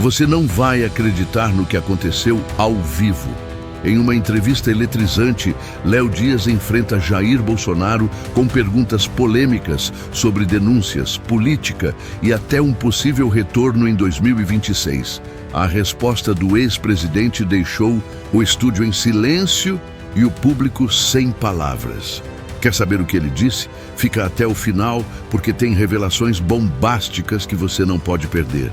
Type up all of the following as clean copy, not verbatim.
Você não vai acreditar no que aconteceu ao vivo. Em uma entrevista eletrizante, Léo Dias enfrenta Jair Bolsonaro com perguntas polêmicas sobre denúncias, política e até um possível retorno em 2026. A resposta do ex-presidente deixou o estúdio em silêncio e o público sem palavras. Quer saber o que ele disse? Fica até o final, porque tem revelações bombásticas que você não pode perder.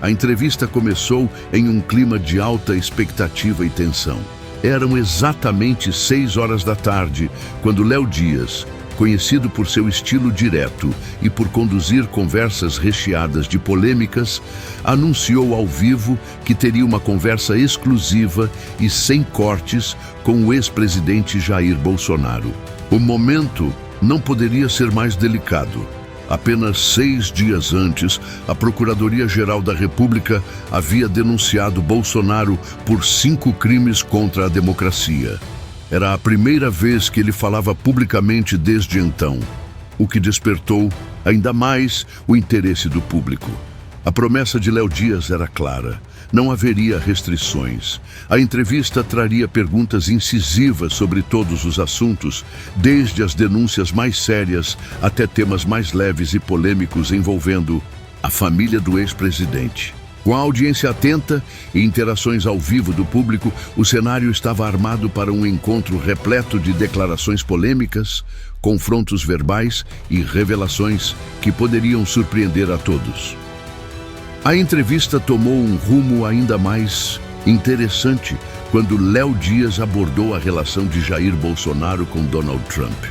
A entrevista começou em um clima de alta expectativa e tensão. Eram exatamente 6 horas da tarde, quando Léo Dias, conhecido por seu estilo direto e por conduzir conversas recheadas de polêmicas, anunciou ao vivo que teria uma conversa exclusiva e sem cortes com o ex-presidente Jair Bolsonaro. O momento não poderia ser mais delicado. Apenas 6 dias antes, a Procuradoria-Geral da República havia denunciado Bolsonaro por 5 crimes contra a democracia. Era a primeira vez que ele falava publicamente desde então, o que despertou ainda mais o interesse do público. A promessa de Léo Dias era clara. Não haveria restrições. A entrevista traria perguntas incisivas sobre todos os assuntos, desde as denúncias mais sérias até temas mais leves e polêmicos envolvendo a família do ex-presidente. Com a audiência atenta e interações ao vivo do público, o cenário estava armado para um encontro repleto de declarações polêmicas, confrontos verbais e revelações que poderiam surpreender a todos. A entrevista tomou um rumo ainda mais interessante quando Léo Dias abordou a relação de Jair Bolsonaro com Donald Trump.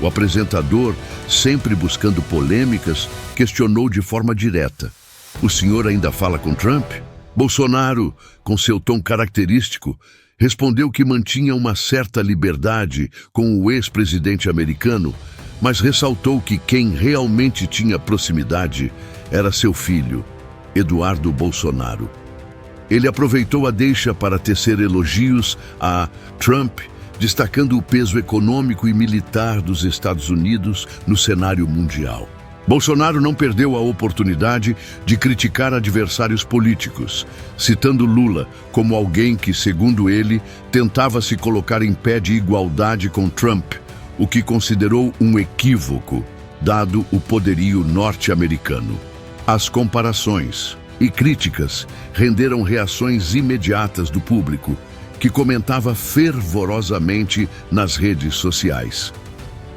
O apresentador, sempre buscando polêmicas, questionou de forma direta: "O senhor ainda fala com Trump?" Bolsonaro, com seu tom característico, respondeu que mantinha uma certa liberdade com o ex-presidente americano, mas ressaltou que quem realmente tinha proximidade era seu filho, Eduardo Bolsonaro. Ele aproveitou a deixa para tecer elogios a Trump, destacando o peso econômico e militar dos Estados Unidos no cenário mundial. Bolsonaro não perdeu a oportunidade de criticar adversários políticos, citando Lula como alguém que, segundo ele, tentava se colocar em pé de igualdade com Trump, o que considerou um equívoco, dado o poderio norte-americano. As comparações e críticas renderam reações imediatas do público, que comentava fervorosamente nas redes sociais.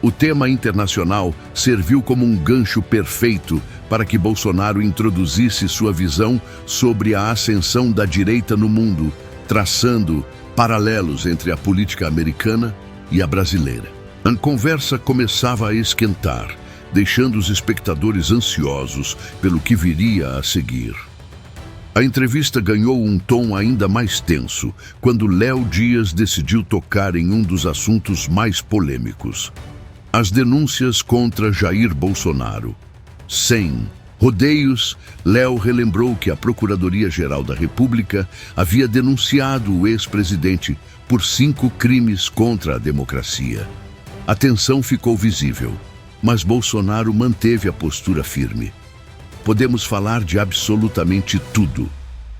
O tema internacional serviu como um gancho perfeito para que Bolsonaro introduzisse sua visão sobre a ascensão da direita no mundo, traçando paralelos entre a política americana e a brasileira. A conversa começava a esquentar, deixando os espectadores ansiosos pelo que viria a seguir. A entrevista ganhou um tom ainda mais tenso quando Léo Dias decidiu tocar em um dos assuntos mais polêmicos: as denúncias contra Jair Bolsonaro. Sem rodeios, Léo relembrou que a Procuradoria-Geral da República havia denunciado o ex-presidente por 5 crimes contra a democracia. A tensão ficou visível, mas Bolsonaro manteve a postura firme. "Podemos falar de absolutamente tudo",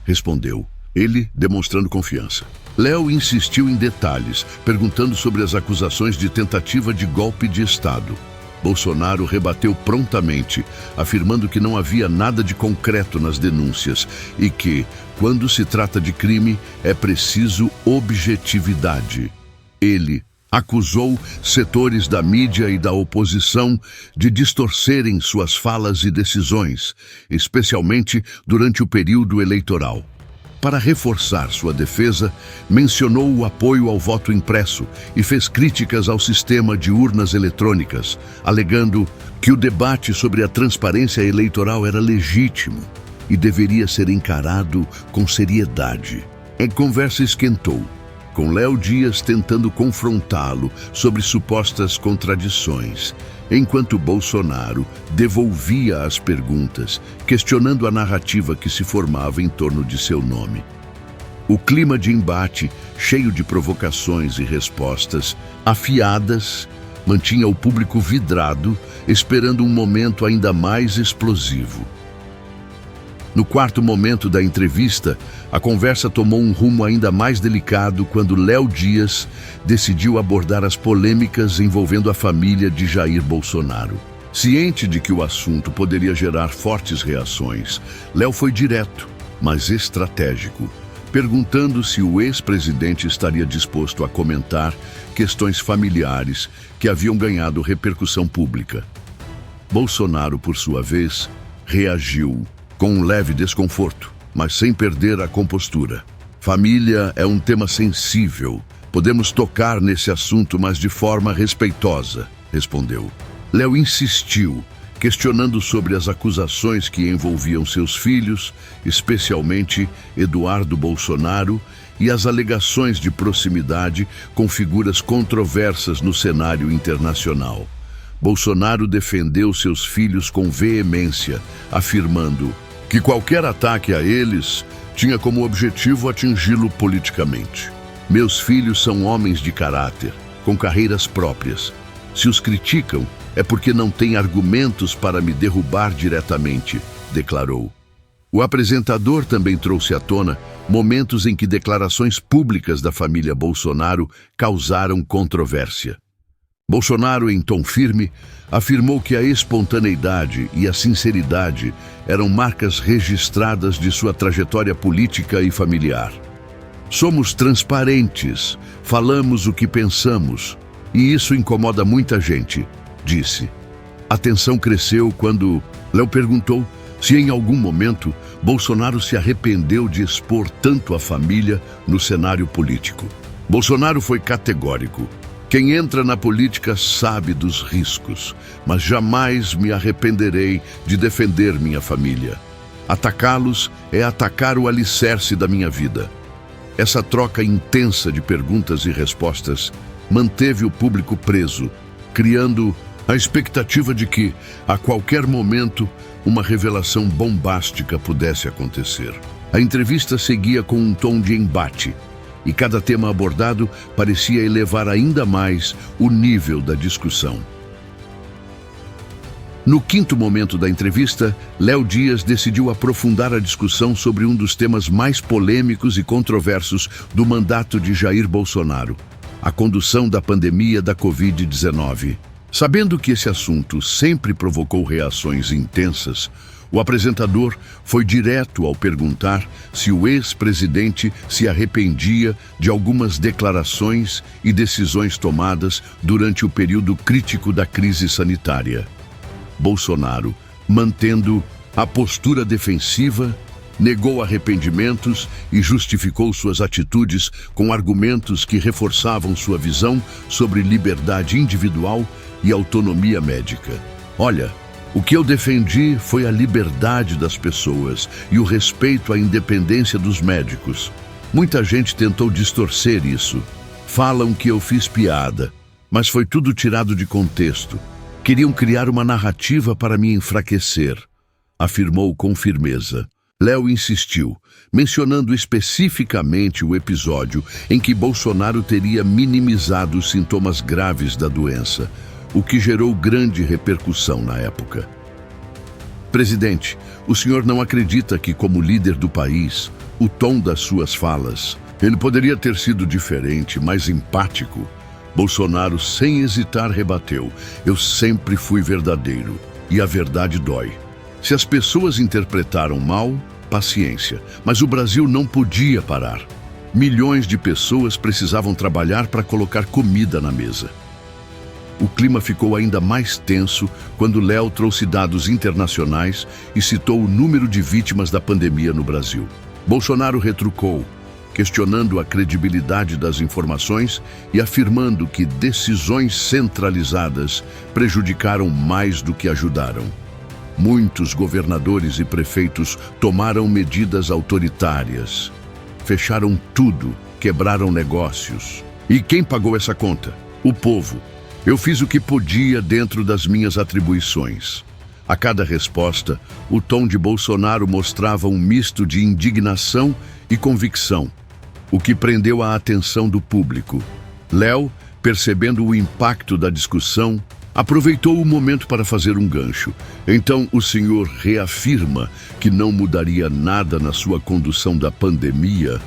respondeu, ele demonstrando confiança. Léo insistiu em detalhes, perguntando sobre as acusações de tentativa de golpe de Estado. Bolsonaro rebateu prontamente, afirmando que não havia nada de concreto nas denúncias e que, quando se trata de crime, é preciso objetividade. Ele acusou setores da mídia e da oposição de distorcerem suas falas e decisões, especialmente durante o período eleitoral. Para reforçar sua defesa, mencionou o apoio ao voto impresso e fez críticas ao sistema de urnas eletrônicas, alegando que o debate sobre a transparência eleitoral era legítimo e deveria ser encarado com seriedade. A conversa esquentou, com Léo Dias tentando confrontá-lo sobre supostas contradições, enquanto Bolsonaro devolvia as perguntas, questionando a narrativa que se formava em torno de seu nome. O clima de embate, cheio de provocações e respostas afiadas, mantinha o público vidrado, esperando um momento ainda mais explosivo. No quarto momento da entrevista, a conversa tomou um rumo ainda mais delicado quando Léo Dias decidiu abordar as polêmicas envolvendo a família de Jair Bolsonaro. Ciente de que o assunto poderia gerar fortes reações, Léo foi direto, mas estratégico, perguntando se o ex-presidente estaria disposto a comentar questões familiares que haviam ganhado repercussão pública. Bolsonaro, por sua vez, reagiu com um leve desconforto, mas sem perder a compostura. Família é um tema sensível. Podemos tocar nesse assunto, mas de forma respeitosa, respondeu. Léo insistiu, questionando sobre as acusações que envolviam seus filhos, especialmente Eduardo Bolsonaro, e as alegações de proximidade com figuras controversas no cenário internacional. Bolsonaro defendeu seus filhos com veemência, afirmando que qualquer ataque a eles tinha como objetivo atingi-lo politicamente. Meus filhos são homens de caráter, com carreiras próprias. Se os criticam, é porque não têm argumentos para me derrubar diretamente, declarou. O apresentador também trouxe à tona momentos em que declarações públicas da família Bolsonaro causaram controvérsia. Bolsonaro, em tom firme, afirmou que a espontaneidade e a sinceridade eram marcas registradas de sua trajetória política e familiar. Somos transparentes, falamos o que pensamos, e isso incomoda muita gente, disse. A tensão cresceu quando Léo perguntou se em algum momento Bolsonaro se arrependeu de expor tanto a família no cenário político. Bolsonaro foi categórico. Quem entra na política sabe dos riscos, mas jamais me arrependerei de defender minha família. Atacá-los é atacar o alicerce da minha vida. Essa troca intensa de perguntas e respostas manteve o público preso, criando a expectativa de que, a qualquer momento, uma revelação bombástica pudesse acontecer. A entrevista seguia com um tom de embate, e cada tema abordado parecia elevar ainda mais o nível da discussão. No quinto momento da entrevista, Léo Dias decidiu aprofundar a discussão sobre um dos temas mais polêmicos e controversos do mandato de Jair Bolsonaro: a condução da pandemia da Covid-19. Sabendo que esse assunto sempre provocou reações intensas, o apresentador foi direto ao perguntar se o ex-presidente se arrependia de algumas declarações e decisões tomadas durante o período crítico da crise sanitária. Bolsonaro, mantendo a postura defensiva, negou arrependimentos e justificou suas atitudes com argumentos que reforçavam sua visão sobre liberdade individual e autonomia médica. Olha, o que eu defendi foi a liberdade das pessoas e o respeito à independência dos médicos. Muita gente tentou distorcer isso. Falam que eu fiz piada, mas foi tudo tirado de contexto. Queriam criar uma narrativa para me enfraquecer, afirmou com firmeza. Léo insistiu, mencionando especificamente o episódio em que Bolsonaro teria minimizado os sintomas graves da doença, o que gerou grande repercussão na época. Presidente, o senhor não acredita que, como líder do país, o tom das suas falas, ele poderia ter sido diferente, mais empático? Bolsonaro, sem hesitar, rebateu: eu sempre fui verdadeiro, e a verdade dói. Se as pessoas interpretaram mal, paciência, mas o Brasil não podia parar. Milhões de pessoas precisavam trabalhar para colocar comida na mesa. O clima ficou ainda mais tenso quando Léo trouxe dados internacionais e citou o número de vítimas da pandemia no Brasil. Bolsonaro retrucou, questionando a credibilidade das informações e afirmando que decisões centralizadas prejudicaram mais do que ajudaram. Muitos governadores e prefeitos tomaram medidas autoritárias, fecharam tudo, quebraram negócios. E quem pagou essa conta? O povo. Eu fiz o que podia dentro das minhas atribuições. A cada resposta, o tom de Bolsonaro mostrava um misto de indignação e convicção, o que prendeu a atenção do público. Léo, percebendo o impacto da discussão, Aproveitou o momento para fazer um gancho. Então o senhor reafirma que não mudaria nada na sua condução da pandemia?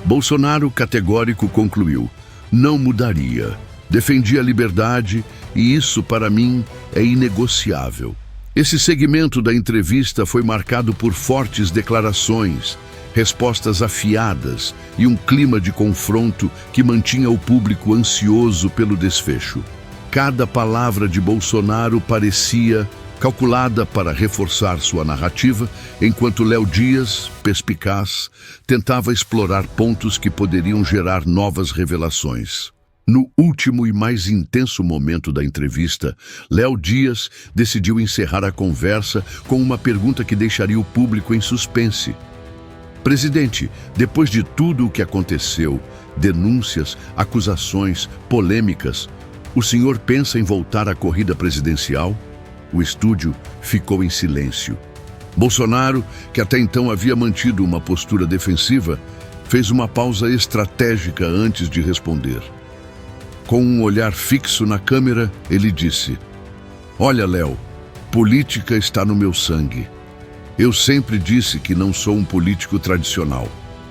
Bolsonaro, categórico, concluiu: não mudaria. Defendi a liberdade e isso, para mim, é inegociável. Esse segmento da entrevista foi marcado por fortes declarações, respostas afiadas e um clima de confronto que mantinha o público ansioso pelo desfecho. Cada palavra de Bolsonaro parecia calculada para reforçar sua narrativa, enquanto Léo Dias, perspicaz, tentava explorar pontos que poderiam gerar novas revelações. No último e mais intenso momento da entrevista, Léo Dias decidiu encerrar a conversa com uma pergunta que deixaria o público em suspense. Presidente, depois de tudo o que aconteceu, denúncias, acusações, polêmicas, o senhor pensa em voltar à corrida presidencial? O estúdio ficou em silêncio. Bolsonaro, que até então havia mantido uma postura defensiva, fez uma pausa estratégica antes de responder. Com um olhar fixo na câmera, ele disse: olha, Léo, política está no meu sangue. Eu sempre disse que não sou um político tradicional,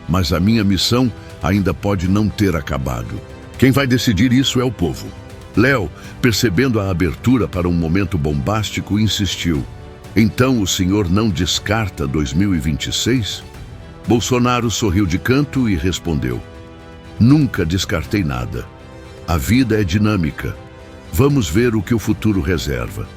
mas a minha missão ainda pode não ter acabado. Quem vai decidir isso é o povo. Léo, percebendo a abertura para um momento bombástico, insistiu: então o senhor não descarta 2026? Bolsonaro sorriu de canto e respondeu: nunca descartei nada. A vida é dinâmica. Vamos ver o que o futuro reserva.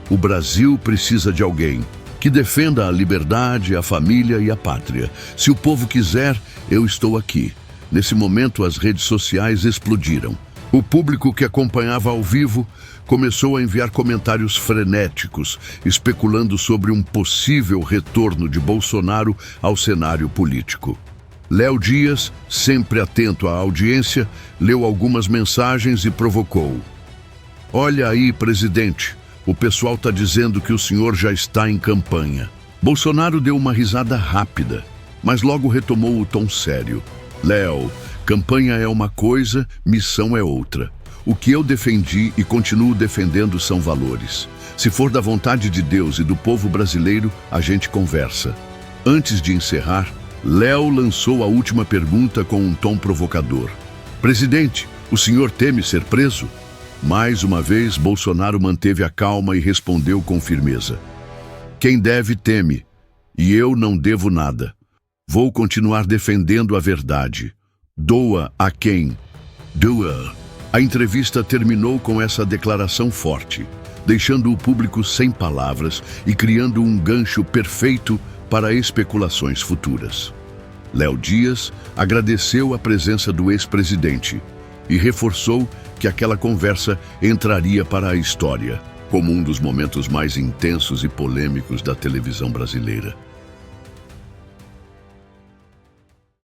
O Brasil precisa de alguém que defenda a liberdade, a família e a pátria. Se o povo quiser, eu estou aqui. Nesse momento, as redes sociais explodiram. O público que acompanhava ao vivo começou a enviar comentários frenéticos, especulando sobre um possível retorno de Bolsonaro ao cenário político. Léo Dias, sempre atento à audiência, leu algumas mensagens e provocou: olha aí, presidente, o pessoal está dizendo que o senhor já está em campanha. Bolsonaro deu uma risada rápida, mas logo retomou o tom sério. Léo, campanha é uma coisa, missão é outra. O que eu defendi e continuo defendendo são valores. Se for da vontade de Deus e do povo brasileiro, a gente conversa. Antes de encerrar, Léo lançou a última pergunta com um tom provocador: presidente, o senhor teme ser preso? Mais uma vez, Bolsonaro manteve a calma e respondeu com firmeza: quem deve teme, e eu não devo nada. Vou continuar defendendo a verdade. Doa a quem doa. A entrevista terminou com essa declaração forte, deixando o público sem palavras e criando um gancho perfeito para especulações futuras. Léo Dias agradeceu a presença do ex-presidente e reforçou que aquela conversa entraria para a história como um dos momentos mais intensos e polêmicos da televisão brasileira.